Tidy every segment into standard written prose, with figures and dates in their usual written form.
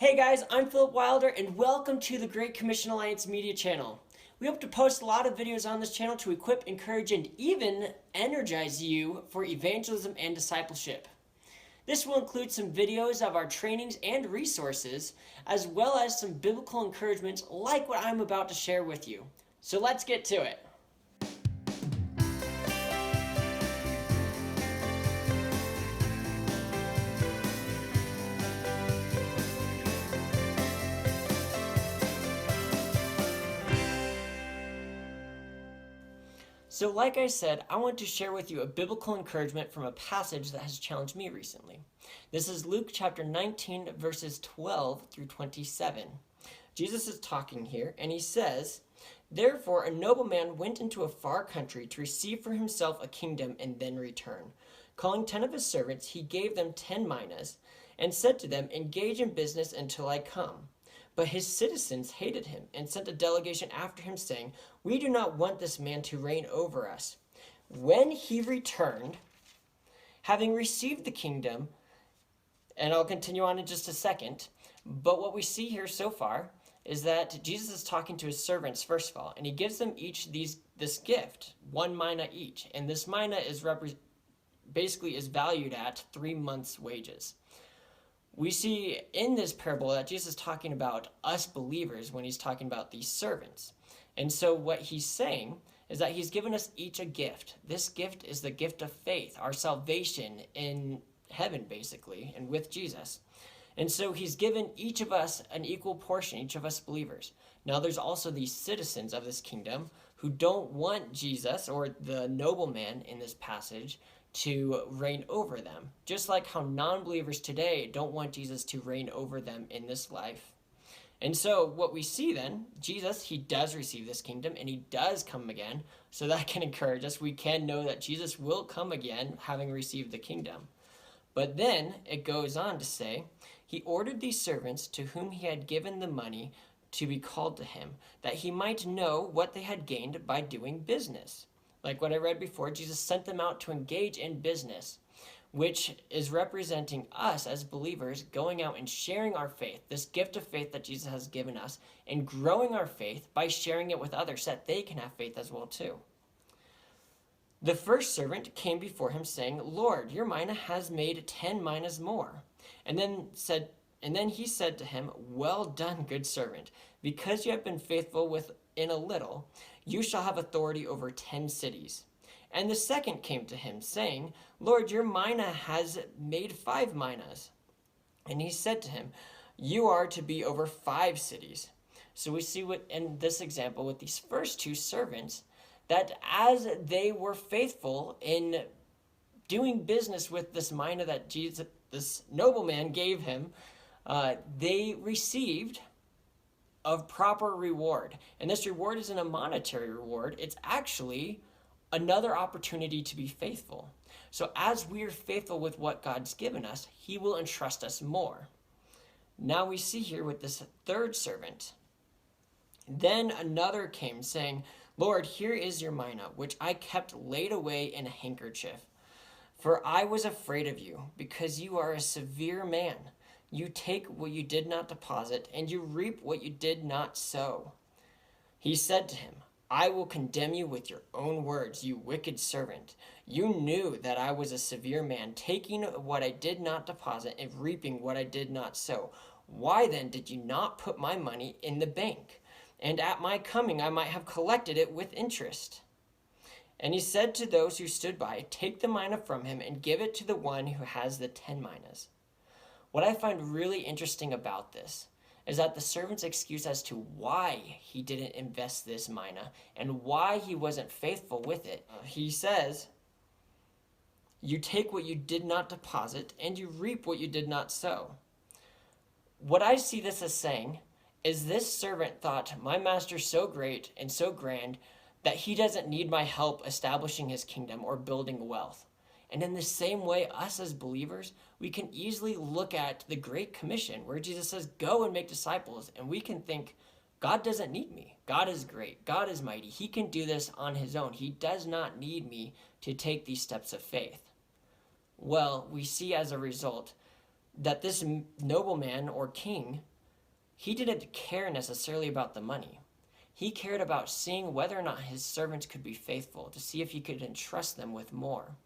Hey guys, I'm Philip Wilder and welcome to the Great Commission Alliance Media channel. We hope to post a lot of videos on this channel to equip, encourage, and even energize you for evangelism and discipleship. This will include some videos of our trainings and resources, as well as some biblical encouragements like what I'm about to share with you. So let's get to it. So like I said, I want to share with you a biblical encouragement from a passage that has challenged me recently. This is Luke chapter 19, verses 12 through 27. Jesus is talking here, and he says, "Therefore a nobleman went into a far country to receive for himself a kingdom and then return. Calling 10 of his servants, he gave them 10 minas, and said to them, 'Engage in business until I come.' But his citizens hated him and sent a delegation after him, saying, 'We do not want this man to reign over us.' When he returned, having received the kingdom," and I'll continue on in just a second, but what we see here so far is that Jesus is talking to his servants first of all, and he gives them each this gift, 1 mina each, and this mina is basically is valued at 3 months' wages. We see in this parable that Jesus is talking about us believers when he's talking about these servants. And so what he's saying is that he's given us each a gift. This gift is the gift of faith, our salvation in heaven, basically, and with Jesus. And so he's given each of us an equal portion, each of us believers. Now there's also these citizens of this kingdom who don't want Jesus, or the nobleman in this passage, to reign over them. Just like how non-believers today don't want Jesus to reign over them in this life. And so what we see then, Jesus, he does receive this kingdom and he does come again. So that can encourage us. We can know that Jesus will come again having received the kingdom. But then it goes on to say, he ordered these servants to whom he had given the money to be called to him, that he might know what they had gained by doing business. Like what I read before, Jesus sent them out to engage in business, which is representing us as believers going out and sharing our faith, this gift of faith that Jesus has given us, and growing our faith by sharing it with others so that they can have faith as well too. The first servant came before him saying, 'Lord, your mina has made 10 minas more.' And then he said to him, 'Well done, good servant. Because you have been faithful in a little, you shall have authority over 10 cities. And the second came to him, saying, 'Lord, your mina has made 5 minas.' And he said to him, 'You are to be over 5 cities.' So we see in this example with these first two servants, that as they were faithful in doing business with this mina that this nobleman gave him, they received a proper reward. And this reward isn't a monetary reward. It's actually another opportunity to be faithful. So as we're faithful with what God's given us, he will entrust us more. Now we see here with this third servant, then another came saying, 'Lord, here is your mina, which I kept laid away in a handkerchief. For I was afraid of you, because you are a severe man. You take what you did not deposit, and you reap what you did not sow.' He said to him, 'I will condemn you with your own words, you wicked servant. You knew that I was a severe man, taking what I did not deposit and reaping what I did not sow. Why then did you not put my money in the bank? And at my coming I might have collected it with interest.' And he said to those who stood by, 'Take the mina from him and give it to the one who has the 10 minas. What I find really interesting about this is that the servant's excuse as to why he didn't invest this mina and why he wasn't faithful with it. He says, 'You take what you did not deposit and you reap what you did not sow.' What I see this as saying is this servant thought, my master's so great and so grand that he doesn't need my help establishing his kingdom or building wealth. And in the same way, us as believers, we can easily look at the Great Commission where Jesus says, 'Go and make disciples.' And we can think, God doesn't need me. God is great. God is mighty. He can do this on his own. He does not need me to take these steps of faith." Well, we see as a result that this nobleman or king, he didn't care necessarily about the money. He cared about seeing whether or not his servants could be faithful, to see if he could entrust them with more.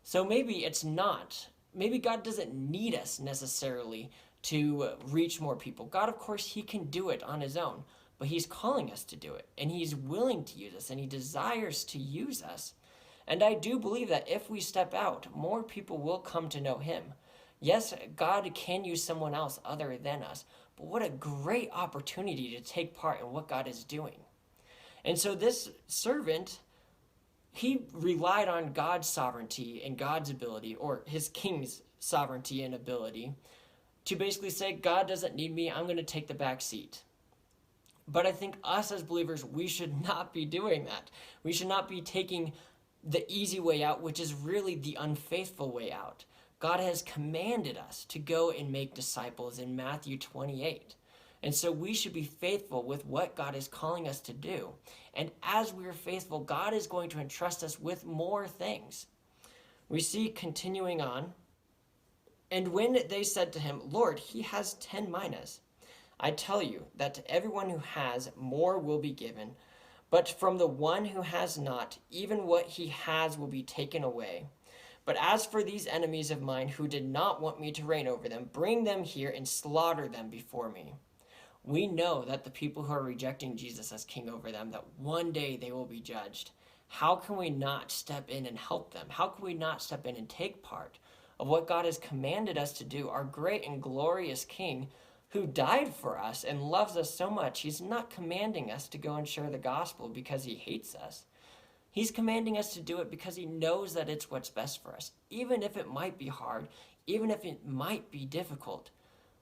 So maybe God doesn't need us necessarily to reach more people. God, of course, he can do it on his own, but he's calling us to do it, and he's willing to use us, and he desires to use us. And I do believe that if we step out, more people will come to know him. Yes, God can use someone else other than us, but what a great opportunity to take part in what God is doing. And so this servant, he relied on God's sovereignty and God's ability, or his king's sovereignty and ability, to basically say, God doesn't need me, I'm going to take the back seat. But I think us as believers, we should not be doing that. We should not be taking the easy way out, which is really the unfaithful way out. God has commanded us to go and make disciples in Matthew 28. And so we should be faithful with what God is calling us to do. And as we are faithful, God is going to entrust us with more things. We see continuing on, and when they said to him, Lord, he has 10 minas. I tell you that to everyone who has, more will be given. But from the one who has not, even what he has will be taken away. But as for these enemies of mine who did not want me to reign over them, bring them here and slaughter them before me. We know that the people who are rejecting Jesus as king over them, that one day they will be judged. How can we not step in and help them? How can we not step in and take part of what God has commanded us to do? Our great and glorious King who died for us and loves us so much, he's not commanding us to go and share the gospel because he hates us. He's commanding us to do it because he knows that it's what's best for us. Even if it might be hard, even if it might be difficult,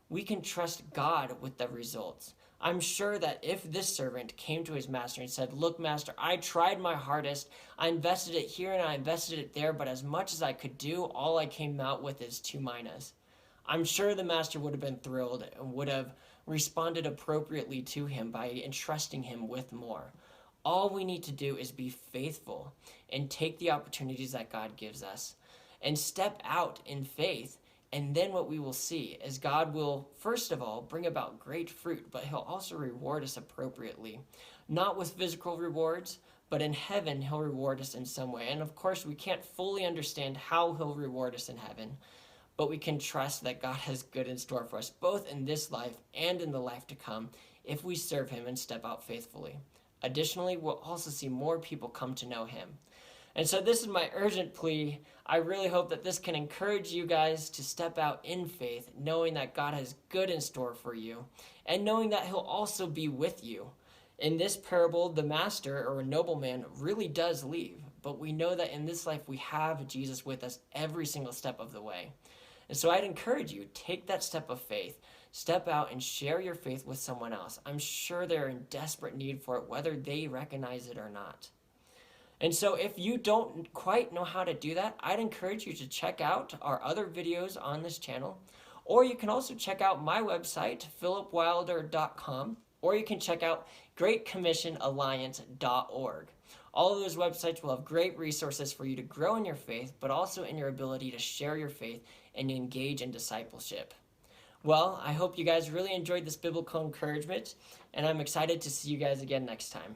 we can trust God with the results. I'm sure that if this servant came to his master and said, look, master, I tried my hardest. I invested it here and I invested it there, but as much as I could do, all I came out with is 2 minas. I'm sure the master would have been thrilled and would have responded appropriately to him by entrusting him with more. All we need to do is be faithful and take the opportunities that God gives us and step out in faith. And then what we will see is God will, first of all, bring about great fruit, but he'll also reward us appropriately. Not with physical rewards, but in heaven, he'll reward us in some way. And of course, we can't fully understand how he'll reward us in heaven, but we can trust that God has good in store for us, both in this life and in the life to come, if we serve him and step out faithfully. Additionally, we'll also see more people come to know him. And so this is my urgent plea. I really hope that this can encourage you guys to step out in faith, knowing that God has good in store for you, and knowing that he'll also be with you. In this parable, the master or a nobleman really does leave, but we know that in this life we have Jesus with us every single step of the way. And so I'd encourage you, take that step of faith. Step out and share your faith with someone else. I'm sure they're in desperate need for it, whether they recognize it or not. And so if you don't quite know how to do that, I'd encourage you to check out our other videos on this channel. Or you can also check out my website, philipwilder.com, or you can check out greatcommissionalliance.org. All of those websites will have great resources for you to grow in your faith, but also in your ability to share your faith and engage in discipleship. Well, I hope you guys really enjoyed this biblical encouragement, and I'm excited to see you guys again next time.